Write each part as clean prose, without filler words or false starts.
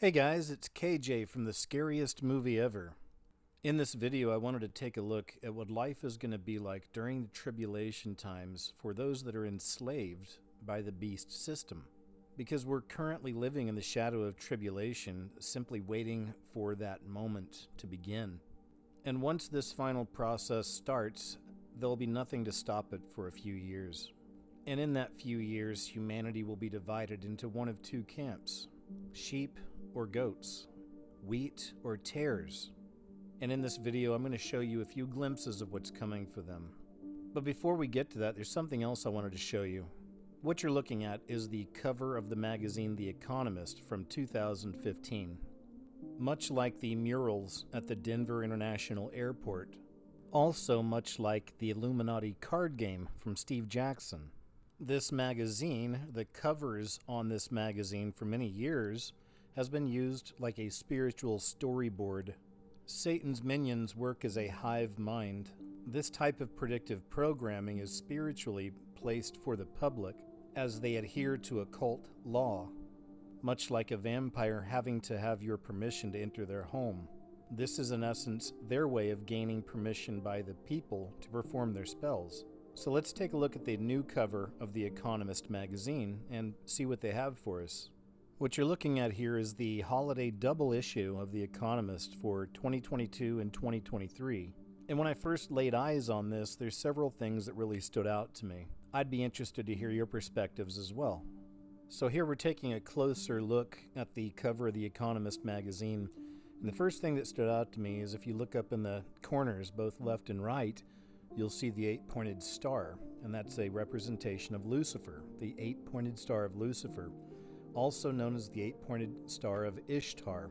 Hey guys, it's KJ from the Scariest Movie Ever. In this video, I wanted to take a look at what life is going to be like during the tribulation times for those that are enslaved by the beast system. Because we're currently living in the shadow of tribulation, simply waiting for that moment to begin. And once this final process starts, there'll be nothing to stop it for a few years. And in that few years, humanity will be divided into one of two camps: sheep or goats, wheat or tares. And in this video, I'm going to show you a few glimpses of what's coming for them. But before we get to that, there's something else I wanted to show you. What you're looking at is the cover of the magazine The Economist from 2015. Much like the murals at the Denver International Airport. Also much like the Illuminati card game from Steve Jackson. This magazine, the covers on this magazine for many years, has been used like a spiritual storyboard. Satan's minions work as a hive mind. This type of predictive programming is spiritually placed for the public as they adhere to occult law, much like a vampire having to have your permission to enter their home. This is in essence their way of gaining permission by the people to perform their spells. So let's take a look at the new cover of The Economist magazine and see what they have for us. What you're looking at here is the holiday double issue of The Economist for 2022 and 2023. And when I first laid eyes on this, there's several things that really stood out to me. I'd be interested to hear your perspectives as well. So here we're taking a closer look at the cover of The Economist magazine. And the first thing that stood out to me is if you look up in the corners, both left and right, you'll see the 8-pointed star. And that's a representation of Lucifer, the 8-pointed star of Lucifer, also known as the 8-pointed star of Ishtar.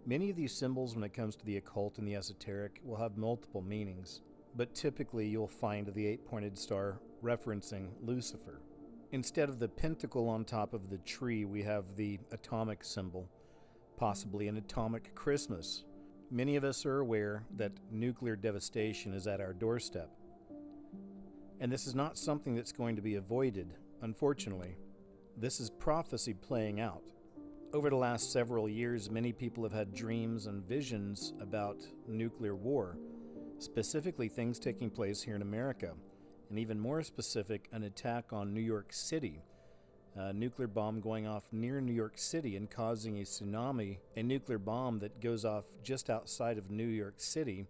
Many of these symbols, when it comes to the occult and the esoteric, will have multiple meanings, but typically you'll find the 8-pointed star referencing Lucifer. Instead of the pentacle on top of the tree, we have the atomic symbol, possibly an atomic Christmas. Many of us are aware that nuclear devastation is at our doorstep. And this is not something that's going to be avoided, unfortunately. This is prophecy playing out. Over the last several years, many people have had dreams and visions about nuclear war, specifically things taking place here in America, and even more specific, an attack on New York City. A nuclear bomb going off near New York City and causing a tsunami, a nuclear bomb that goes off just outside of New York City,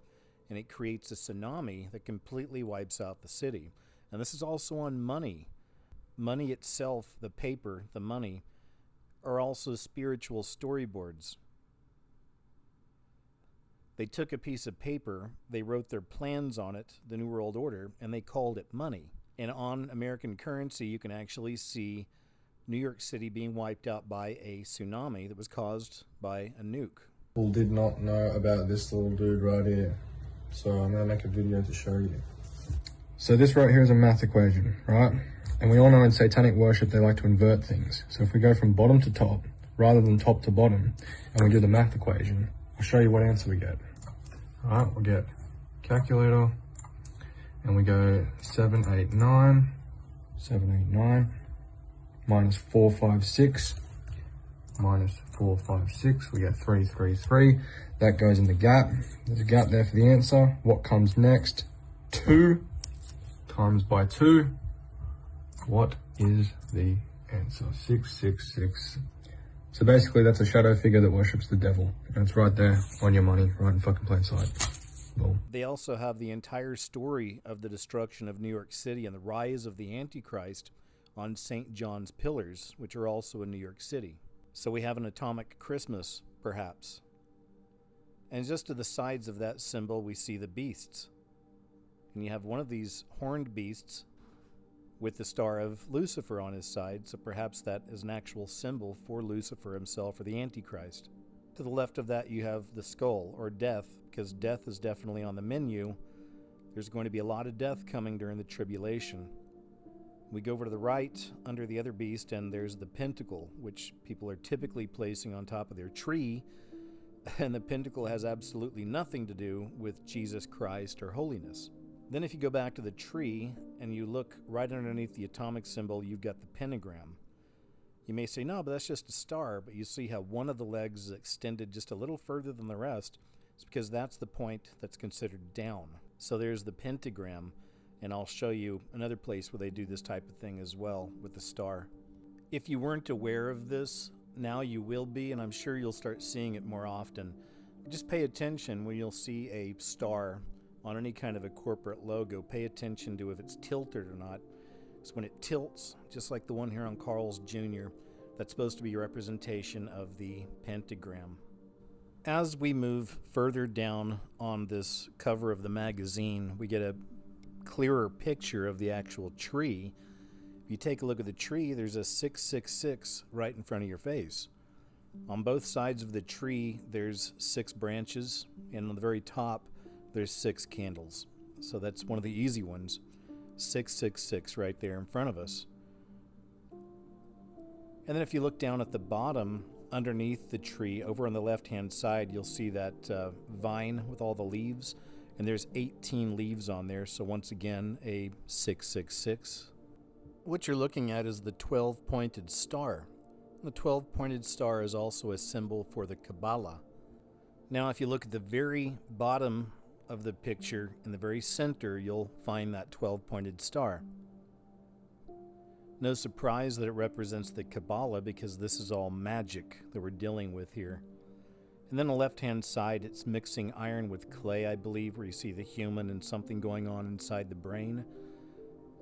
and it creates a tsunami that completely wipes out the city. And this is also on money. Money itself, the paper, the money, are also spiritual storyboards. They took a piece of paper, they wrote their plans on it, the New World Order, and they called it money. And on American currency, you can actually see New York City being wiped out by a tsunami that was caused by a nuke. People did not know about this little dude right here. So I'm going to make a video to show you. So this right here is a math equation, right? And we all know in satanic worship, they like to invert things. So if we go from bottom to top, rather than top to bottom, and we do the math equation, I'll show you what answer we get. All right, we'll get calculator, and we go 789 minus 456, minus 456, we get 333. That goes in the gap. There's a gap there for the answer. What comes next? 2 times by 2. What is the answer? 666. So basically that's a shadow figure that worships the devil. And it's right there on your money, right in fucking plain sight. Boom. They also have the entire story of the destruction of New York City and the rise of the Antichrist on St. John's pillars, which are also in New York City. So we have an atomic Christmas, perhaps. And just to the sides of that symbol, we see the beasts. And you have one of these horned beasts with the star of Lucifer on his side, so perhaps that is an actual symbol for Lucifer himself or the Antichrist. To the left of that, you have the skull, or death, because death is definitely on the menu. There's going to be a lot of death coming during the tribulation. We go over to the right, under the other beast, and there's the pentacle, which people are typically placing on top of their tree, and the pentacle has absolutely nothing to do with Jesus Christ or holiness. Then if you go back to the tree and you look right underneath the atomic symbol, you've got the pentagram. You may say, no, but that's just a star, but you see how one of the legs is extended just a little further than the rest. It's because that's the point that's considered down. So there's the pentagram, and I'll show you another place where they do this type of thing as well with the star. If you weren't aware of this, now you will be, and I'm sure you'll start seeing it more often. Just pay attention when you'll see a star on any kind of a corporate logo. Pay attention to if it's tilted or not. So when it tilts, just like the one here on Carl's Jr., that's supposed to be a representation of the pentagram. As we move further down on this cover of the magazine, we get a clearer picture of the actual tree. If you take a look at the tree, there's a 666 right in front of your face. On both sides of the tree, there's 6 branches, and on the very top, there's 6 candles. So that's one of the easy ones. 666 right there in front of us. And then if you look down at the bottom, underneath the tree, over on the left-hand side, you'll see that vine with all the leaves. And there's 18 leaves on there, so once again, a 666. What you're looking at is the 12-pointed star. The 12-pointed star is also a symbol for the Kabbalah. Now, if you look at the very bottom of the picture, in the very center, you'll find that 12-pointed star. No surprise that it represents the Kabbalah, because this is all magic that we're dealing with here. And then on the left-hand side, it's mixing iron with clay, I believe, where you see the human and something going on inside the brain.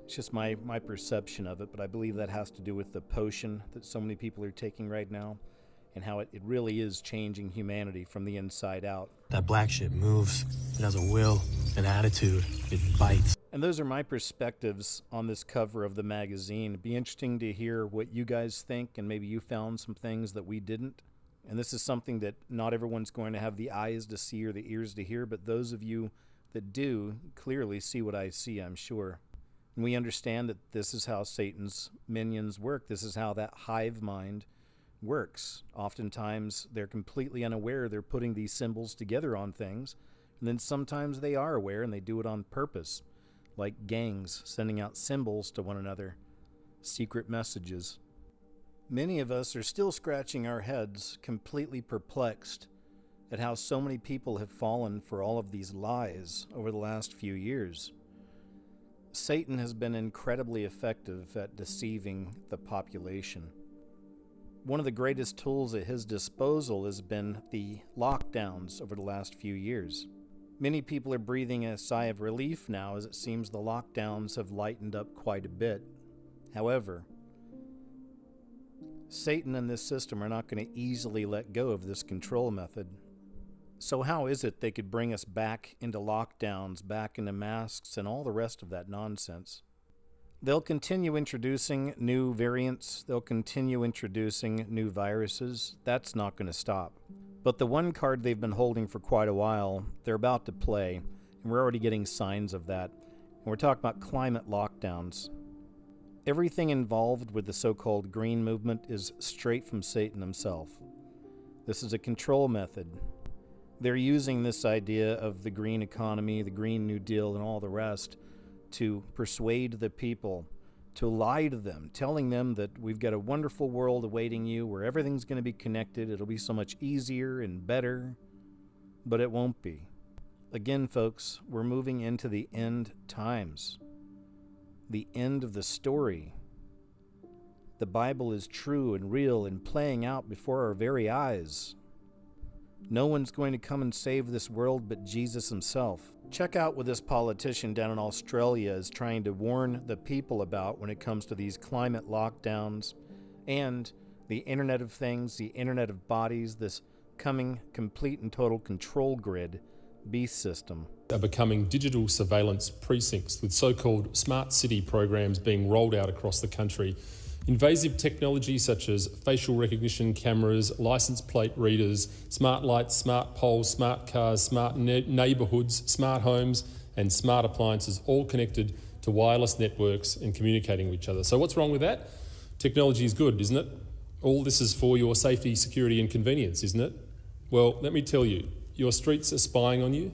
It's just my perception of it, but I believe that has to do with the potion that so many people are taking right now, and how it really is changing humanity from the inside out. That black shit moves. It has a will, an attitude. It bites. And those are my perspectives on this cover of the magazine. It'd be interesting to hear what you guys think, and maybe you found some things that we didn't. And this is something that not everyone's going to have the eyes to see or the ears to hear, but those of you that do clearly see what I see, I'm sure. And we understand that this is how Satan's minions work. This is how that hive mind works. Oftentimes they're completely unaware they're putting these symbols together on things, and then sometimes they are aware and they do it on purpose, like gangs sending out symbols to one another, secret messages. Many of us are still scratching our heads, completely perplexed at how so many people have fallen for all of these lies over the last few years. Satan has been incredibly effective at deceiving the population. One of the greatest tools at his disposal has been the lockdowns over the last few years. Many people are breathing a sigh of relief now, as it seems the lockdowns have lightened up quite a bit. However, Satan and this system are not going to easily let go of this control method. So how is it they could bring us back into lockdowns, back into masks, and all the rest of that nonsense? They'll continue introducing new variants. They'll continue introducing new viruses. That's not going to stop. But the one card they've been holding for quite a while, they're about to play, and we're already getting signs of that. And we're talking about climate lockdowns. Everything involved with the so-called green movement is straight from Satan himself. This is a control method. They're using this idea of the green economy, the Green New Deal, and all the rest to persuade the people, to lie to them, telling them that we've got a wonderful world awaiting you where everything's going to be connected, it'll be so much easier and better, but it won't be. Again, folks, we're moving into the end times, the end of the story. The Bible is true and real and playing out before our very eyes. No one's going to come and save this world but Jesus himself. Check out what this politician down in Australia is trying to warn the people about when it comes to these climate lockdowns and the Internet of Things, the Internet of Bodies, this coming complete and total control grid beast system. Are becoming digital surveillance precincts with so-called smart city programs being rolled out across the country. Invasive technology such as facial recognition cameras, license plate readers, smart lights, smart poles, smart cars, smart neighbourhoods, smart homes and smart appliances, all connected to wireless networks and communicating with each other. So what's wrong with that? Technology is good, isn't it? All this is for your safety, security and convenience, isn't it? Well, let me tell you, your streets are spying on you,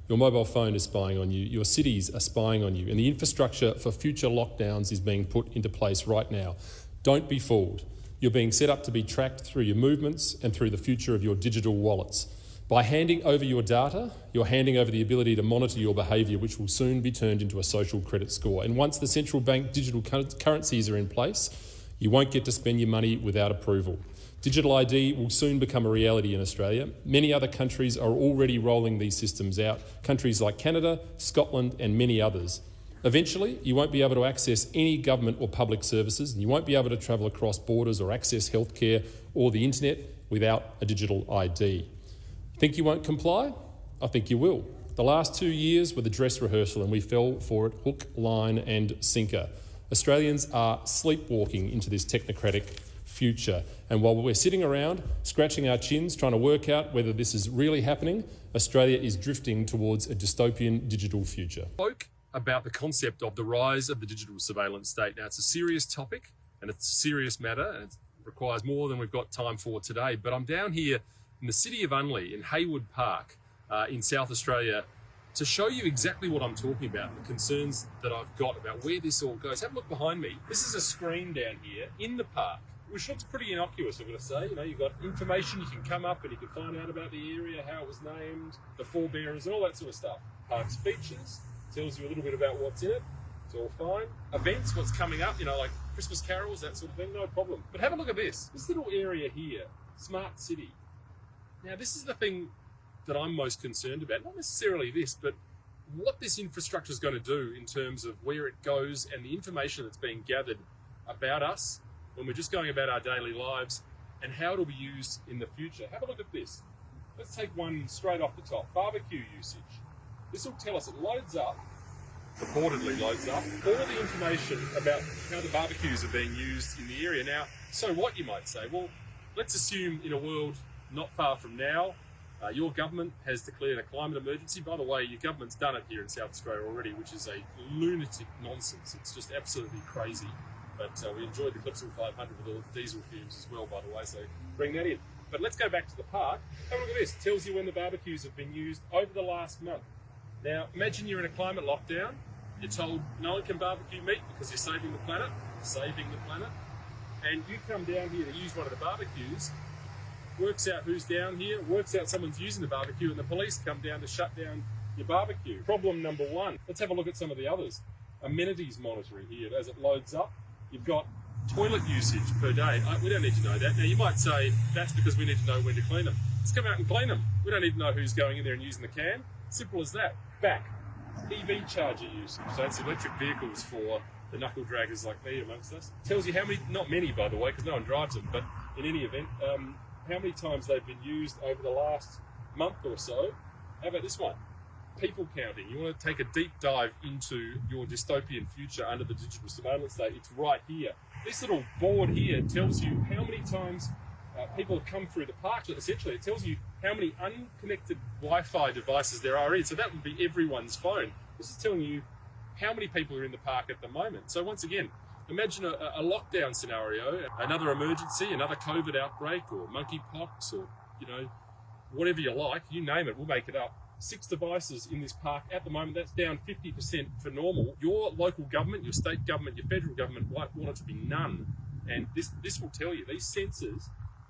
your mobile phone is spying on you, your cities are spying on you, and the infrastructure for future lockdowns is being put into place right now. Don't be fooled. You're being set up to be tracked through your movements and through the future of your digital wallets. By handing over your data, you're handing over the ability to monitor your behaviour, which will soon be turned into a social credit score. And once the central bank digital currencies are in place, you won't get to spend your money without approval. Digital ID will soon become a reality in Australia. Many other countries are already rolling these systems out, countries like Canada, Scotland and many others. Eventually, you won't be able to access any government or public services, and you won't be able to travel across borders or access healthcare or the internet without a digital ID. Think you won't comply? I think you will. The last 2 years were the dress rehearsal and we fell for it hook, line and sinker. Australians are sleepwalking into this technocratic future. And while we're sitting around scratching our chins trying to work out whether this is really happening, Australia is drifting towards a dystopian digital future. Spoke about the concept of the rise of the digital surveillance state. Now, it's a serious topic and it's a serious matter and it requires more than we've got time for today. But I'm down here in the city of Unley in Hayward Park in South Australia to show you exactly what I'm talking about, the concerns that I've got about where this all goes. Have a look behind me. This is a screen down here in the park, which looks pretty innocuous, I've got to say. You know, you've got information, you can come up and you can find out about the area, how it was named, the forebearers, and all that sort of stuff. Park's features, tells you a little bit about what's in it. It's all fine. Events, what's coming up, you know, like Christmas carols, that sort of thing, no problem. But have a look at this little area here, Smart City. Now, this is the thing that I'm most concerned about. Not necessarily this, but what this infrastructure is going to do in terms of where it goes and the information that's being gathered about us when we're just going about our daily lives and how it'll be used in the future. Have a look at this. Let's take one straight off the top. Barbecue usage. This will tell us, it loads up, purportedly loads up, all the information about how the barbecues are being used in the area. Now, so what, you might say? Well, let's assume in a world not far from now, your government has declared a climate emergency. By the way, your government's done it here in South Australia already, which is a lunatic nonsense. It's just absolutely crazy. But we enjoyed the Clipsal 500 with all the diesel fumes as well, by the way, so bring that in. But let's go back to the park. Have a look at this. It tells you when the barbecues have been used over the last month. Now, imagine you're in a climate lockdown. You're told no one can barbecue meat because you're saving the planet, and you come down here to use one of the barbecues, works out who's down here, works out someone's using the barbecue, and the police come down to shut down your barbecue. Problem number one. Let's have a look at some of the others. Amenities monitoring here as it loads up. You've got toilet usage per day. We don't need to know that. Now, you might say that's because we need to know when to clean them. Let's come out and clean them. We don't need to know who's going in there and using the can. Simple as that. Back. EV charger usage. So that's electric vehicles for the knuckle draggers like me amongst us. Tells you how many, not many by the way, because no one drives them, but in any event, how many times they've been used over the last month or so. How about this one? People counting. You want to take a deep dive into your dystopian future under the digital surveillance state. It's right here. This little board here tells you how many times people have come through the park. Essentially, it tells you how many unconnected Wi-Fi devices there are in. So that would be everyone's phone. This is telling you how many people are in the park at the moment. So once again, imagine a lockdown scenario, another emergency, another COVID outbreak, or monkeypox, or, you know, whatever you like, you name it, we'll make it up. 6 devices in this park at the moment. That's down 50% for normal. Your local government, your state government, your federal government might want it to be none. And this will tell you, these sensors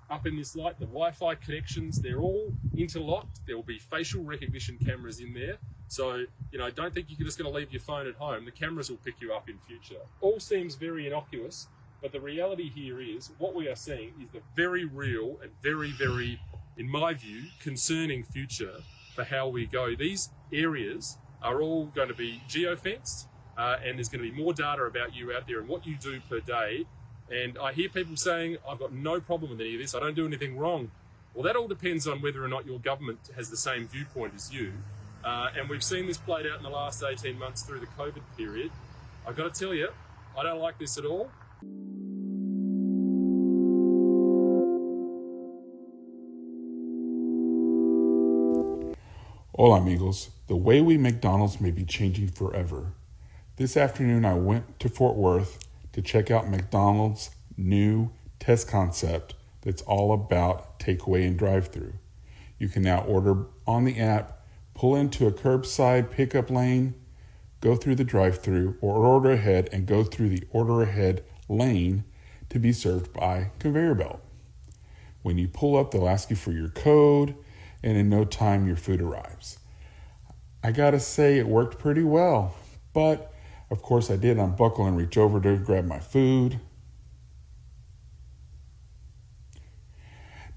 up in this light, the Wi-Fi connections, they're all interlocked. There will be facial recognition cameras in there. So, you know, don't think you're just going to leave your phone at home. The cameras will pick you up in future. All seems very innocuous, but the reality here is what we are seeing is the very real and very, very, in my view, concerning future for how we go. These areas are all going to be geo-fenced, and there's going to be more data about you out there and what you do per day. And I hear people saying, I've got no problem with any of this, I don't do anything wrong. Well, that all depends on whether or not your government has the same viewpoint as you. And we've seen this played out in the last 18 months through the COVID period. I've got to tell you, I don't like this at all. Hola amigos, the way we make McDonald's may be changing forever. This afternoon I went to Fort Worth to check out McDonald's new test concept that's all about takeaway and drive-through. You can now order on the app, pull into a curbside pickup lane, go through the drive-through, or order ahead and go through the order ahead lane to be served by conveyor belt. When you pull up, they'll ask you for your code, and in no time your food arrives. I gotta say it worked pretty well, but of course I did unbuckle and reach over to grab my food.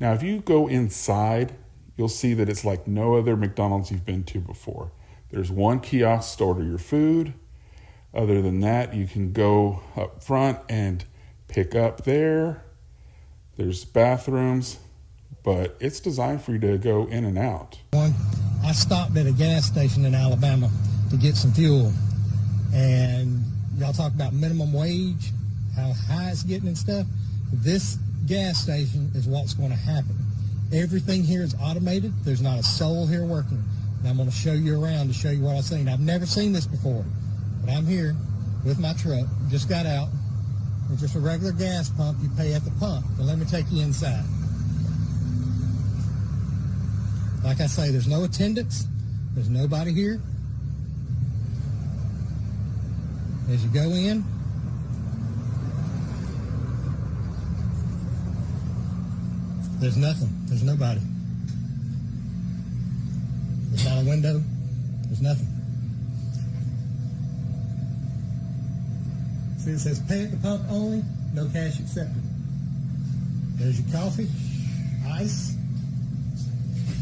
Now if you go inside, you'll see that it's like no other McDonald's you've been to before. There's one kiosk to order your food. Other than that, you can go up front and pick up there. There's bathrooms, but it's designed for you to go in and out. I stopped at a gas station in Alabama to get some fuel, and y'all talk about minimum wage, how high it's getting and stuff. This gas station is what's going to happen. Everything here is automated. There's not a soul here working. And I'm going to show you around to show you what I've seen. I've never seen this before, but I'm here with my truck. Just got out. It's just a regular gas pump. You pay at the pump. But let me take you inside. Like I say, there's no attendants. There's nobody here. As you go in, There's nothing. There's nobody. There's not a window. There's nothing. See, it says pay at the pump only, no cash accepted. There's your coffee, ice.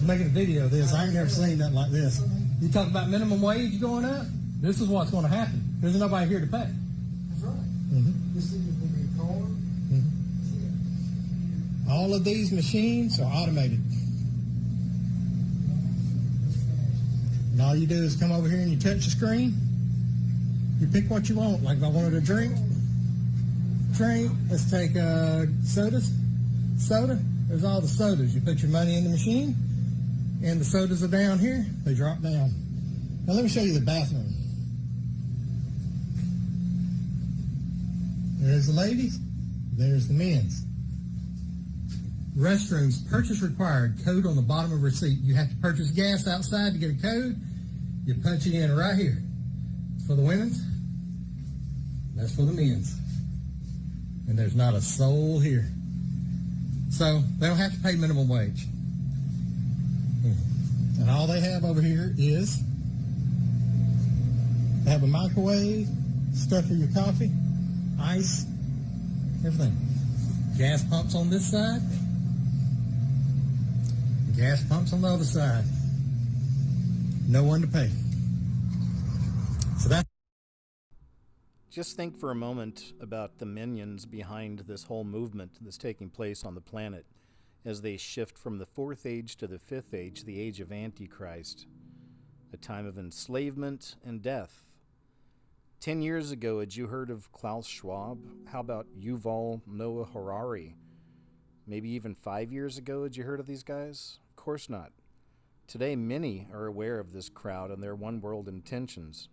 I'm making a video of this. I ain't never seen nothing like this. You talk about minimum wage going up? This is what's going to happen. There's nobody here to pay. That's right. Mm-hmm. This is going to be a car. Mm-hmm. All of these machines are automated. And all you do is come over here and you touch the screen. You pick what you want. Like if I wanted a drink, let's take sodas. Soda, there's all the sodas. You put your money in the machine, and the sodas are down here. They drop down. Now let me show you the bathroom. There's the ladies. There's the men's. Restrooms, purchase required. Code on the bottom of receipt. You have to purchase gas outside to get a code. You punch it in right here. It's for the women's. That's for the men's. And there's not a soul here. So they don't have to pay minimum wage. And all they have over here is they have a microwave, stuff for your coffee, ice, everything. Gas pumps on this side, gas pumps on the other side. No one to pay. So that. Just think for a moment about the minions behind this whole movement that's taking place on the planet as they shift from the fourth age to the fifth age, the age of Antichrist, a time of enslavement and death. 10 years ago, had you heard of Klaus Schwab? How about Yuval Noah Harari? Maybe even 5 years ago, had you heard of these guys? Of course not. Today, many are aware of this crowd and their one-world intentions.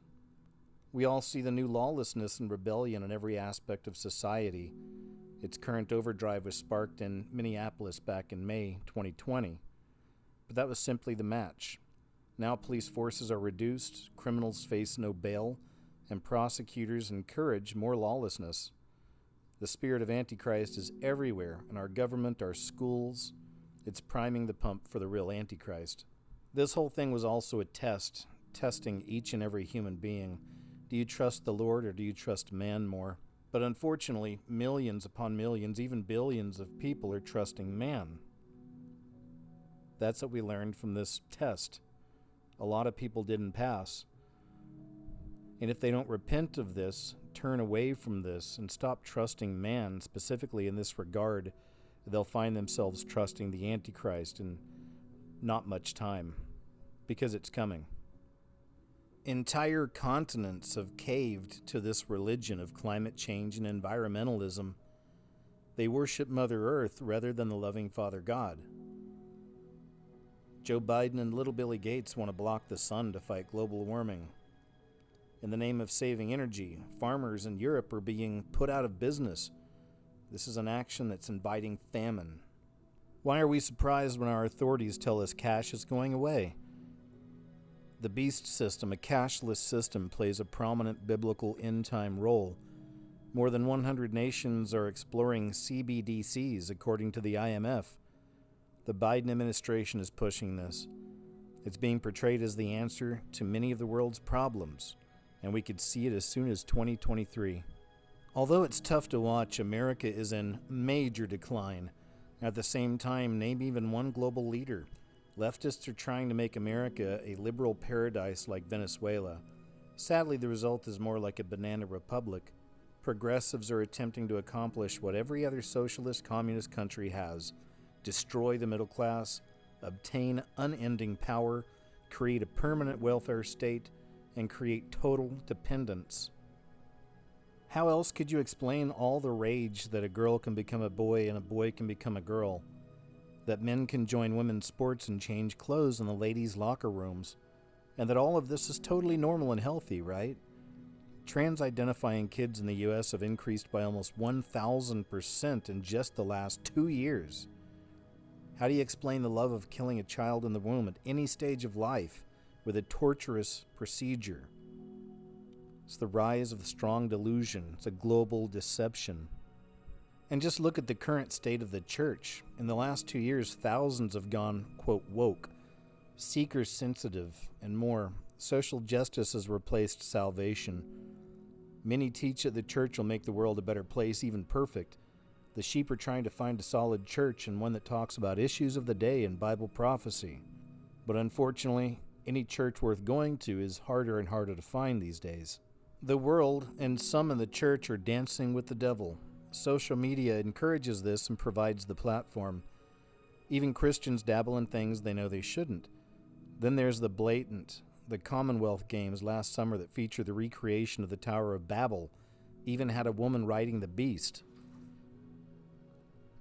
We all see the new lawlessness and rebellion in every aspect of society. Its current overdrive was sparked in Minneapolis back in May 2020. But that was simply the match. Now police forces are reduced, criminals face no bail, and prosecutors encourage more lawlessness. The spirit of Antichrist is everywhere, in our government, our schools. It's priming the pump for the real Antichrist. This whole thing was also a test, testing each and every human being. Do you trust the Lord or do you trust man more? But unfortunately, millions upon millions, even billions of people are trusting man. That's what we learned from this test. A lot of people didn't pass. And if they don't repent of this, turn away from this, and stop trusting man, specifically in this regard, they'll find themselves trusting the Antichrist in not much time, because it's coming. Entire continents have caved to this religion of climate change and environmentalism. They worship Mother Earth rather than the loving Father God. Joe Biden and little Billy Gates want to block the sun to fight global warming. In the name of saving energy, farmers in Europe are being put out of business. This is an action that's inviting famine. Why are we surprised when our authorities tell us cash is going away? The beast system, a cashless system, plays a prominent biblical end-time role. More than 100 nations are exploring CBDCs, according to the IMF. The Biden administration is pushing this. It's being portrayed as the answer to many of the world's problems, and we could see it as soon as 2023. Although it's tough to watch, America is in major decline. At the same time, name even one global leader. Leftists are trying to make America a liberal paradise like Venezuela. Sadly, the result is more like a banana republic. Progressives are attempting to accomplish what every other socialist communist country has: destroy the middle class, obtain unending power, create a permanent welfare state, and create total dependence. How else could you explain all the rage that a girl can become a boy and a boy can become a girl? That men can join women's sports and change clothes in the ladies' locker rooms, and that all of this is totally normal and healthy, right? Trans-identifying kids in the U.S. have increased by almost 1,000% in just the last 2 years. How do you explain the love of killing a child in the womb at any stage of life with a torturous procedure? It's the rise of the strong delusion. It's a global deception. And just look at the current state of the church. In the last 2 years, thousands have gone, quote, woke, seeker-sensitive, and more. Social justice has replaced salvation. Many teach that the church will make the world a better place, even perfect. The sheep are trying to find a solid church and one that talks about issues of the day and Bible prophecy. But unfortunately, any church worth going to is harder and harder to find these days. The world and some in the church are dancing with the devil. Social media encourages this and provides the platform. Even Christians dabble in things they know they shouldn't. Then there's the blatant, the Commonwealth Games last summer that featured the recreation of the Tower of Babel, even had a woman riding the beast.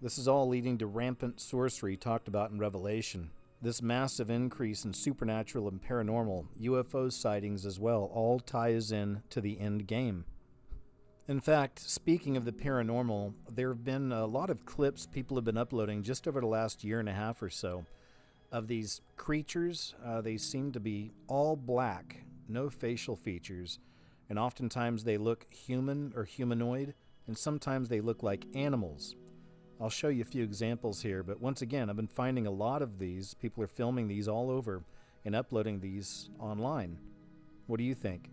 This is all leading to rampant sorcery talked about in Revelation. This massive increase in supernatural and paranormal, UFO sightings as well, all ties in to the end game. In fact, speaking of the paranormal, there have been a lot of clips people have been uploading just over the last year and a half or so of these creatures. They seem to be all black, no facial features, and oftentimes they look human or humanoid, and sometimes they look like animals. I'll show you a few examples here, but once again, I've been finding a lot of these. People are filming these all over and uploading these online. What do you think?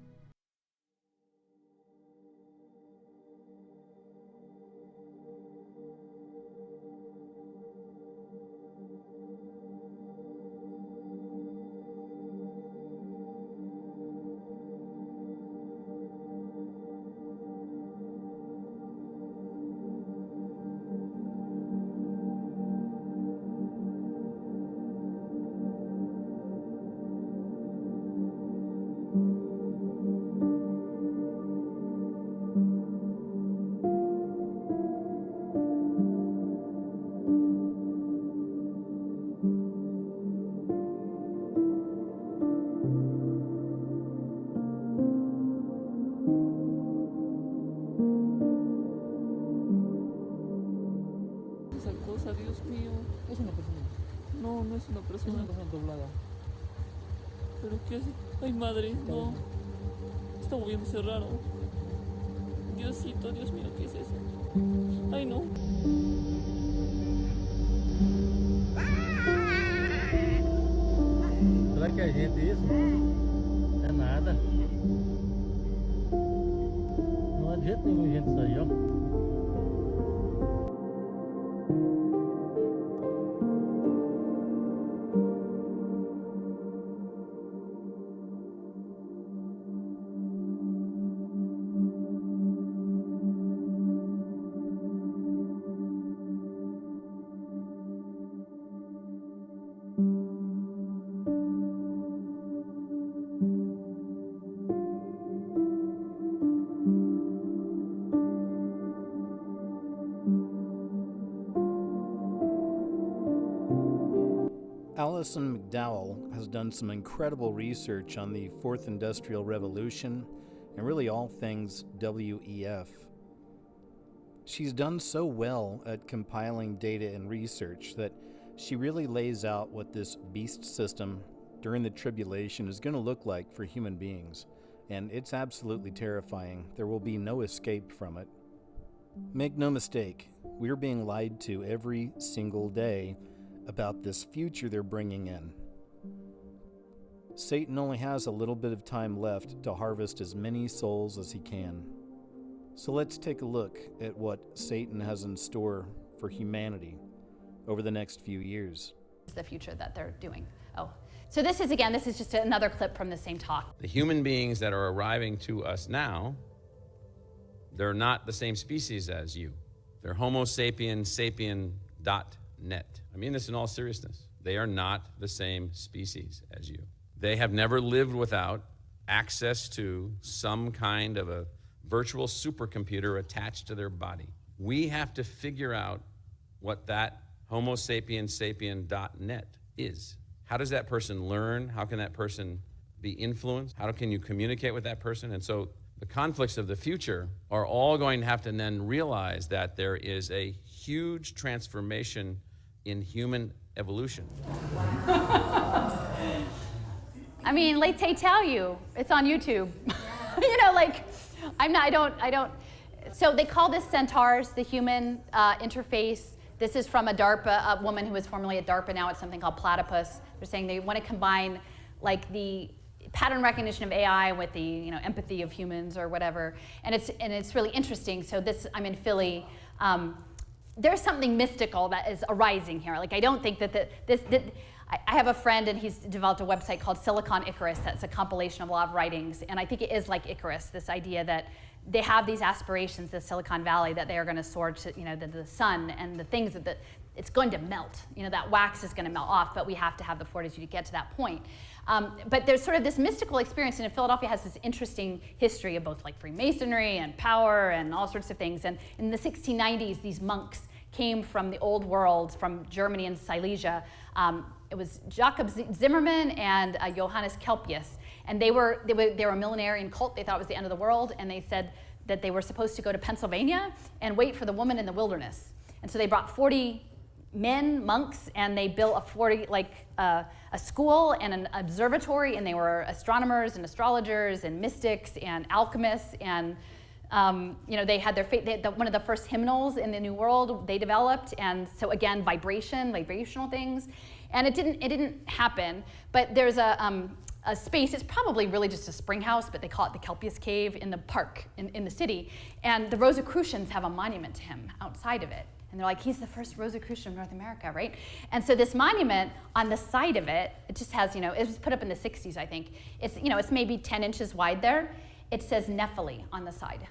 Esa cosa, Dios mío. Es una persona. No, no es una Es persona. una persona doblada. ¿Pero qué hace? Ay, madre, no. Está moviéndose raro. Diosito, Dios mío, ¿qué es eso? Ay, no. Será que é gente isso? É nada. Não é de jeito nenhum gente isso aí, ó. Alison McDowell has done some incredible research on the Fourth Industrial Revolution and really all things WEF. She's done so well at compiling data and research that she really lays out what this beast system during the tribulation is going to look like for human beings, and it's absolutely terrifying. There will be no escape from it. Make no mistake, we're being lied to every single day about this future they're bringing in. Satan only has a little bit of time left to harvest as many souls as he can. So let's take a look at what Satan has in store for humanity over the next few years. The future that they're doing. Oh, so this is just another clip from the same talk. The human beings that are arriving to us now, they're not the same species as you. They're Homo sapien sapien.net. I mean this in all seriousness. They are not the same species as you. They have never lived without access to some kind of a virtual supercomputer attached to their body. We have to figure out what that Homo sapien sapien.net is. How does that person learn? How can that person be influenced? How can you communicate with that person? And so the conflicts of the future are all going to have to then realize that there is a huge transformation in human evolution. I mean, they tell you, it's on YouTube. You know, like, I don't, So they call this centaurs, the human interface. This is from a DARPA, a woman who was formerly at DARPA, now it's something called platypus. They're saying they want to combine like the pattern recognition of AI with the empathy of humans or whatever. And it's really interesting. So I'm in Philly. There's something mystical that is arising here. Like I don't think that I have a friend and he's developed a website called Silicon Icarus that's a compilation of a lot of writings. And I think it is like Icarus, this idea that they have these aspirations, the Silicon Valley, that they are going to soar to the sun and the things that it's going to melt. That wax is going to melt off, but we have to have the fortitude to get to that point. But there's sort of this mystical experience, and Philadelphia has this interesting history of both like Freemasonry and power and all sorts of things. And in the 1690s, these monks came from the old world, from Germany and Silesia. It was Jacob Zimmermann and Johannes Kelpius. And they were a millenarian cult. They thought it was the end of the world. And they said that they were supposed to go to Pennsylvania and wait for the woman in the wilderness. And so they brought 40 men, monks, and they built a school and an observatory. And they were astronomers and astrologers and mystics and alchemists. And they had their faith. One of the first hymnals in the New World they developed. And so again, vibrational things. And it didn't happen. But there's a space, it's probably really just a spring house, but they call it the Kelpius Cave in the park in the city. And the Rosicrucians have a monument to him outside of it. And they're like, he's the first Rosicrucian of North America, right? And so this monument on the side of it, it just has, it was put up in the 60s, I think. It's maybe 10 inches wide there. It says Nephili on the side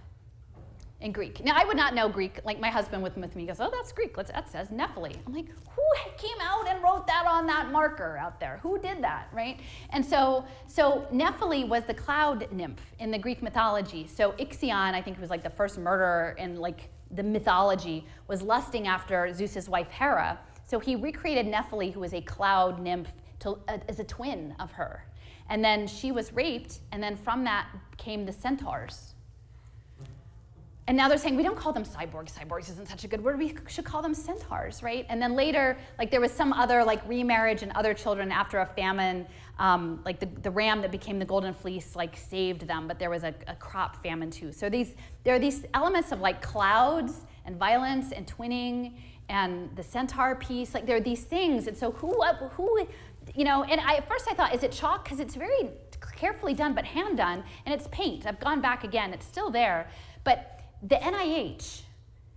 in Greek. Now, I would not know Greek. Like my husband with me goes, oh, that's Greek. That says Nephili. I'm like, who came out and wrote that on that marker out there? Who did that, right? And so Nephili was the cloud nymph in the Greek mythology. So Ixion, I think, who was like the first murderer in like the mythology, was lusting after Zeus's wife Hera. So he recreated Nephili, who was a cloud nymph, as a twin of her. And then she was raped, and then from that came the centaurs. And now they're saying, we don't call them cyborgs. Cyborgs isn't such a good word. We should call them centaurs, right? And then later, like there was some other like remarriage and other children after a famine, like the ram that became the golden fleece like saved them, but there was a crop famine too. So there are these elements of like clouds and violence and twinning and the centaur piece. Like there are these things. And so who, and at first I thought, is it chalk? Because it's very carefully done, but hand done, and it's paint. I've gone back again, it's still there. But the NIH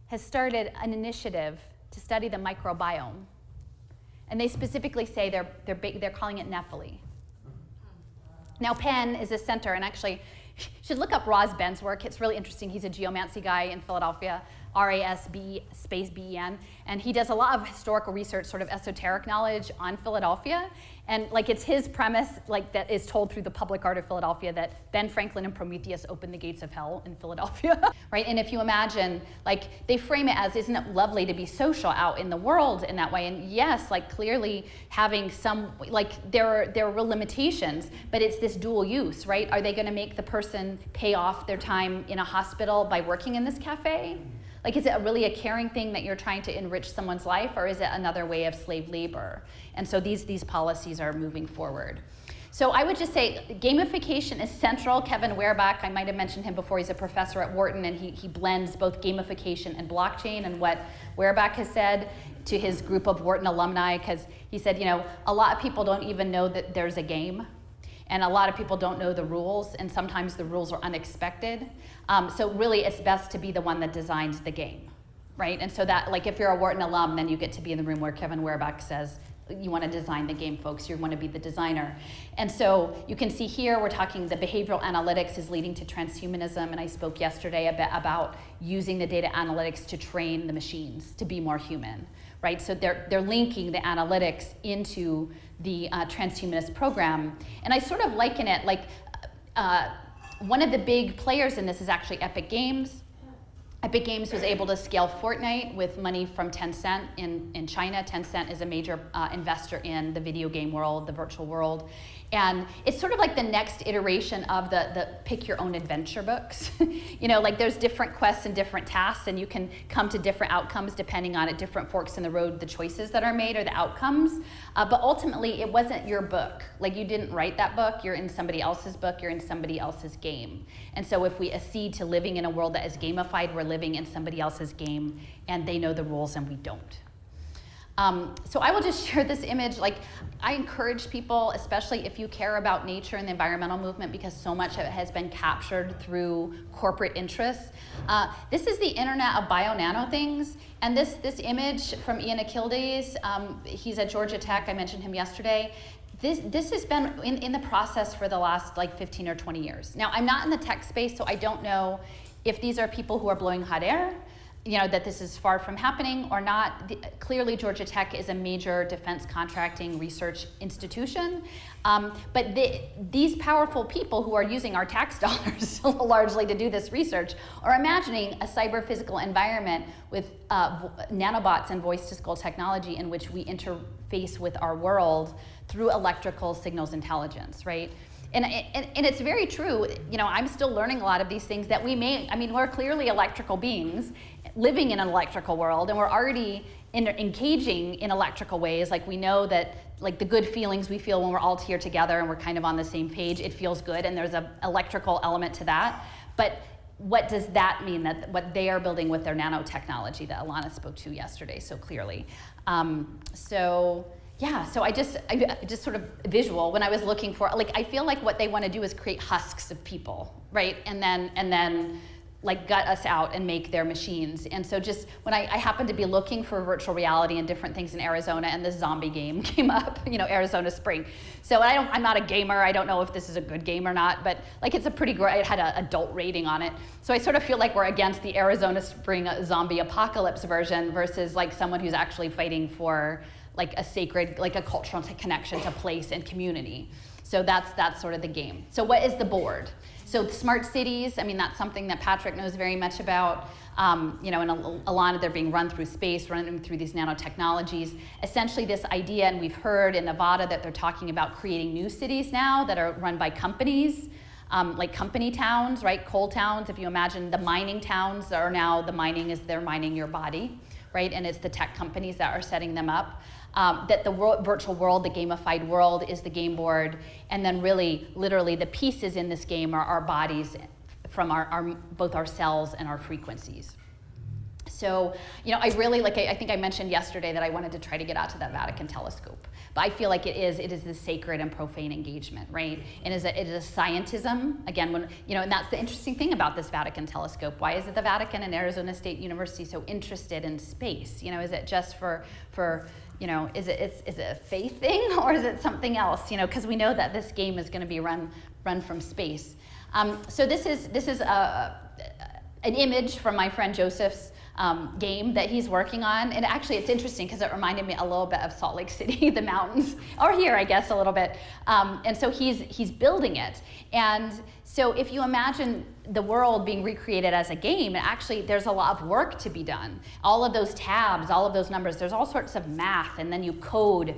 has started an initiative to study the microbiome. And they specifically say they're calling it Nephili. Now Penn is a center, and actually, you should look up Roz Ben's work. It's really interesting. He's a geomancy guy in Philadelphia, RASB_BEN, and he does a lot of historical research, sort of esoteric knowledge on Philadelphia. And like it's his premise, like that is told through the public art of Philadelphia, that Ben Franklin and Prometheus opened the gates of hell in Philadelphia, right? And if you imagine, like they frame it as, isn't it lovely to be social out in the world in that way? And yes, like clearly having some, like there are real limitations, but it's this dual use, right? Are they going to make the person pay off their time in a hospital by working in this cafe? Like, is it really a caring thing that you're trying to enrich someone's life, or is it another way of slave labor? And so these policies are moving forward. So I would just say gamification is central. Kevin Werbach, I might have mentioned him before, he's a professor at Wharton, and he blends both gamification and blockchain, and what Werbach has said to his group of Wharton alumni, because he said, a lot of people don't even know that there's a game. And a lot of people don't know the rules, and sometimes the rules are unexpected. So really, it's best to be the one that designs the game, right? And so that, like if you're a Wharton alum, then you get to be in the room where Kevin Werbach says, you want to design the game, folks. You want to be the designer. And so you can see here, we're talking the behavioral analytics is leading to transhumanism, and I spoke yesterday a bit about using the data analytics to train the machines to be more human, right? So they're linking the analytics into the transhumanist program. And I sort of liken it like, one of the big players in this is actually Epic Games. Epic Games was able to scale Fortnite with money from Tencent in China. Tencent is a major investor in the video game world, the virtual world. And it's sort of like the next iteration of the pick your own adventure books. Like there's different quests and different tasks, and you can come to different outcomes depending on at different forks in the road, the choices that are made or the outcomes. But ultimately, it wasn't your book. Like you didn't write that book, you're in somebody else's book, you're in somebody else's game. And so if we accede to living in a world that is gamified, we're living in somebody else's game, and they know the rules and we don't. So I will just share this image. Like, I encourage people, especially if you care about nature and the environmental movement, because so much of it has been captured through corporate interests. This is the internet of bio-nano things. And this image from Ian Achildes, he's at Georgia Tech, I mentioned him yesterday. This has been in the process for the last like 15 or 20 years. Now, I'm not in the tech space, so I don't know if these are people who are blowing hot air, that this is far from happening or not. Clearly, Georgia Tech is a major defense contracting research institution. But these powerful people who are using our tax dollars largely to do this research are imagining a cyber-physical environment with nanobots and voice-to-skull technology in which we interface with our world through electrical signals intelligence, right? And it's very true. I'm still learning a lot of these things that we're clearly electrical beings living in an electrical world, and we're already engaging in electrical ways. Like, we know that, like, the good feelings we feel when we're all here together and we're kind of on the same page, it feels good, and there's an electrical element to that. But what does that mean, that what they are building with their nanotechnology that Alana spoke to yesterday so clearly? So I just sort of visual when I was looking for, like, I feel like what they want to do is create husks of people, right? And then like gut us out and make their machines. And so just when I happened to be looking for virtual reality and different things in Arizona, and the zombie game came up, Arizona Spring. So I'm not a gamer. I don't know if this is a good game or not, but like, it's a pretty great, it had an adult rating on it. So I sort of feel like we're against the Arizona Spring zombie apocalypse version versus like someone who's actually fighting for like a sacred, like a cultural connection to place and community. So that's sort of the game. So what is the board? So smart cities, that's something that Patrick knows very much about. And Alana, they're being run through space, running through these nanotechnologies. Essentially this idea, and we've heard in Nevada that they're talking about creating new cities now that are run by companies, like company towns, right? Coal towns. If you imagine the mining towns are now, they're mining your body, right? And it's the tech companies that are setting them up. That the virtual world, the gamified world, is the game board, and then really, literally, the pieces in this game are our bodies from both our cells and our frequencies. So, I really, I think I mentioned yesterday that I wanted to try to get out to that Vatican telescope, but I feel like it is this sacred and profane engagement, right? And it is a scientism, again, and that's the interesting thing about this Vatican telescope. Why is it the Vatican and Arizona State University so interested in space? Is it just for is it a faith thing, or is it something else? Because we know that this game is going to be run from space. So this is an image from my friend Joseph's game that he's working on, and actually it's interesting because it reminded me a little bit of Salt Lake City, the mountains, or here I guess a little bit. And so he's building it, and so if you imagine the world being recreated as a game, actually there's a lot of work to be done. All of those tabs, all of those numbers, there's all sorts of math, and then you code,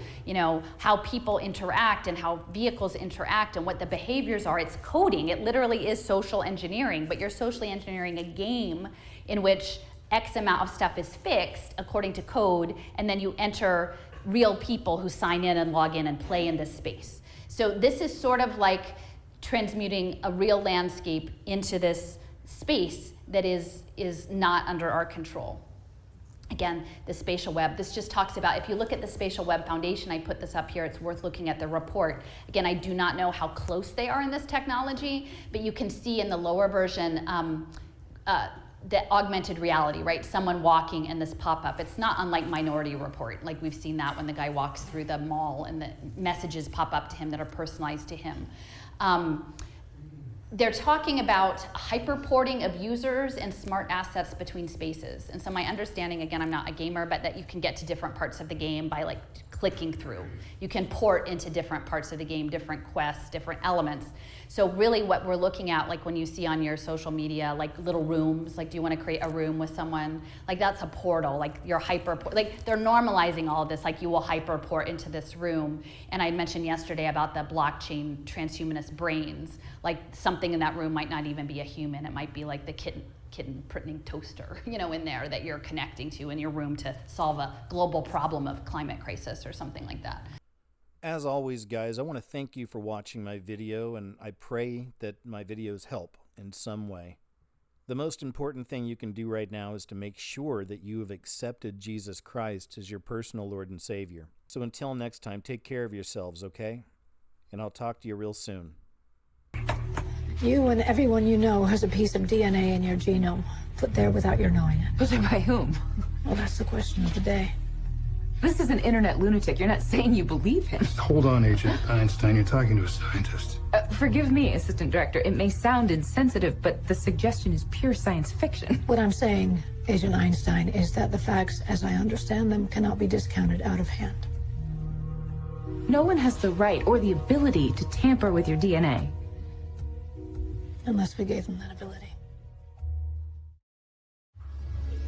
how people interact and how vehicles interact and what the behaviors are. It's coding. It literally is social engineering, but you're socially engineering a game in which X amount of stuff is fixed according to code, and then you enter real people who sign in and log in and play in this space. So this is sort of like transmuting a real landscape into this space that is not under our control. Again, the spatial web, this just talks about, if you look at the Spatial Web Foundation, I put this up here, it's worth looking at the report. Again, I do not know how close they are in this technology, but you can see in the lower version the augmented reality, right? Someone walking and this pop-up. It's not unlike Minority Report. Like, we've seen that when the guy walks through the mall and the messages pop up to him that are personalized to him. They're talking about hyperporting of users and smart assets between spaces. And so my understanding, again, I'm not a gamer, but that you can get to different parts of the game by like clicking through. You can port into different parts of the game, different quests, different elements. So really what we're looking at, like when you see on your social media, like little rooms, like do you want to create a room with someone? Like that's a portal, like you're like they're normalizing all of this, like you will hyperport into this room. And I mentioned yesterday about the blockchain transhumanist brains, like something in that room might not even be a human. It might be like the kitten printing toaster, in there that you're connecting to in your room to solve a global problem of climate crisis or something like that. As always, guys, I want to thank you for watching my video, and I pray that my videos help in some way. The most important thing you can do right now is to make sure that you have accepted Jesus Christ as your personal Lord and Savior. So until next time, take care of yourselves, okay? And I'll talk to you real soon. You and everyone you know has a piece of DNA in your genome, put there without your knowing it. Put there by whom? Well, that's the question of the day. This is an internet lunatic. You're not saying you believe him. Just hold on, Agent Einstein. You're talking to a scientist. Forgive me, Assistant Director. It may sound insensitive, but the suggestion is pure science fiction. What I'm saying, Agent Einstein, is that the facts, as I understand them, cannot be discounted out of hand. No one has the right or the ability to tamper with your DNA. Unless we gave them that ability.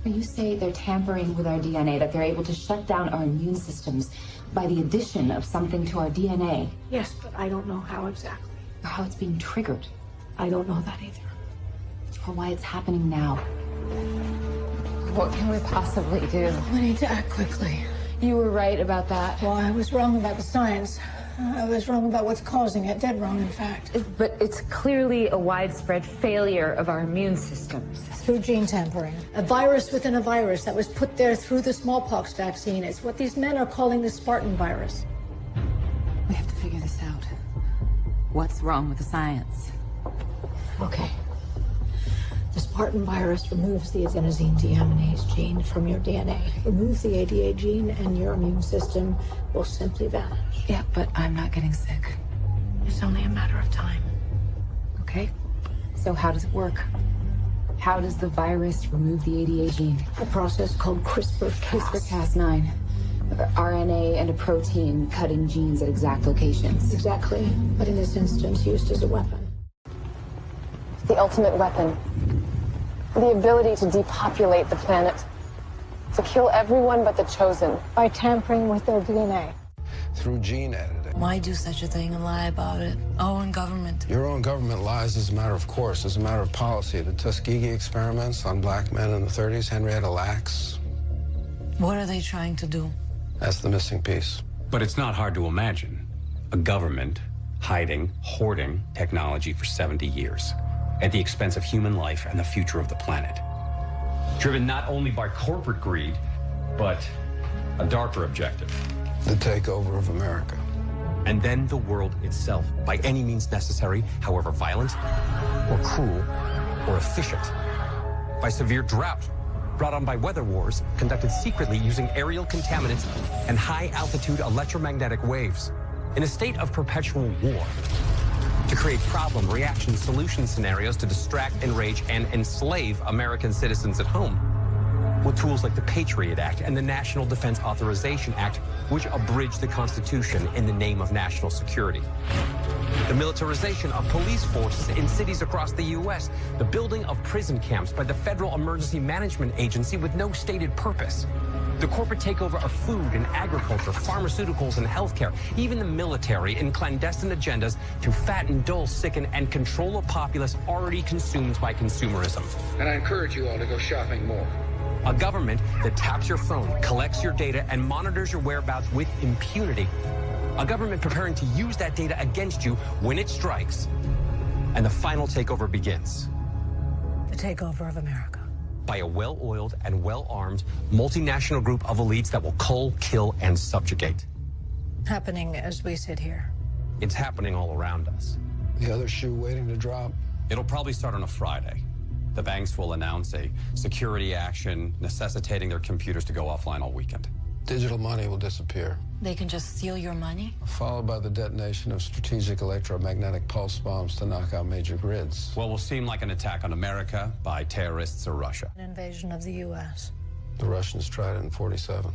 You say they're tampering with our DNA, that they're able to shut down our immune systems by the addition of something to our DNA. Yes, but I don't know how exactly. Or how it's being triggered. I don't know that either. Or why it's happening now. What can we possibly do? We need to act quickly. You were right about that. Well, I was wrong about the science. I was wrong about what's causing it. Dead wrong, in fact. But it's clearly a widespread failure of our immune systems. Through gene tampering. A virus within a virus that was put there through the smallpox vaccine. It's what these men are calling the Spartan virus. We have to figure this out. What's wrong with the science? Okay. The Spartan virus removes the adenosine deaminase gene from your DNA. Remove the ADA gene and your immune system will simply vanish. Yeah, but I'm not getting sick. It's only a matter of time. Okay. So how does it work? How does the virus remove the ADA gene? A process called CRISPR-Cas. CRISPR-Cas9. RNA and a protein cutting genes at exact locations. Exactly. But in this instance, used as a weapon. The ultimate weapon. The ability to depopulate the planet. To kill everyone but the chosen. By tampering with their DNA. Through gene editing. Why do such a thing and lie about it? Our own government. Your own government lies as a matter of course, as a matter of policy. The Tuskegee experiments on black men in the 30s, Henrietta Lacks. What are they trying to do? That's the missing piece. But it's not hard to imagine a government hiding, hoarding technology for 70 years at the expense of human life and the future of the planet. Driven not only by corporate greed, but a darker objective. The takeover of America. And then the world itself, by any means necessary, however violent, or cruel, or efficient. By severe drought, brought on by weather wars, conducted secretly using aerial contaminants and high-altitude electromagnetic waves. In a state of perpetual war. To create problem, reaction, solution scenarios to distract, enrage, and enslave American citizens at home. With tools like the Patriot Act and the National Defense Authorization Act, which abridge the Constitution in the name of national security. The militarization of police forces in cities across the U.S., the building of prison camps by the Federal Emergency Management Agency with no stated purpose. The corporate takeover of food and agriculture, pharmaceuticals and healthcare, even the military in clandestine agendas to fatten, dull, sicken, and control a populace already consumed by consumerism. And I encourage you all to go shopping more. A government that taps your phone, collects your data, and monitors your whereabouts with impunity. A government preparing to use that data against you when it strikes. And the final takeover begins. The takeover of America. By a well-oiled and well-armed multinational group of elites that will cull, kill, and subjugate. Happening as we sit here. It's happening all around us. The other shoe waiting to drop. It'll probably start on a Friday. The banks will announce a security action necessitating their computers to go offline all weekend. Digital money will disappear. They can just steal your money? Followed by the detonation of strategic electromagnetic pulse bombs to knock out major grids. What will seem like an attack on America by terrorists or Russia. An invasion of the U.S. The Russians tried it in '47.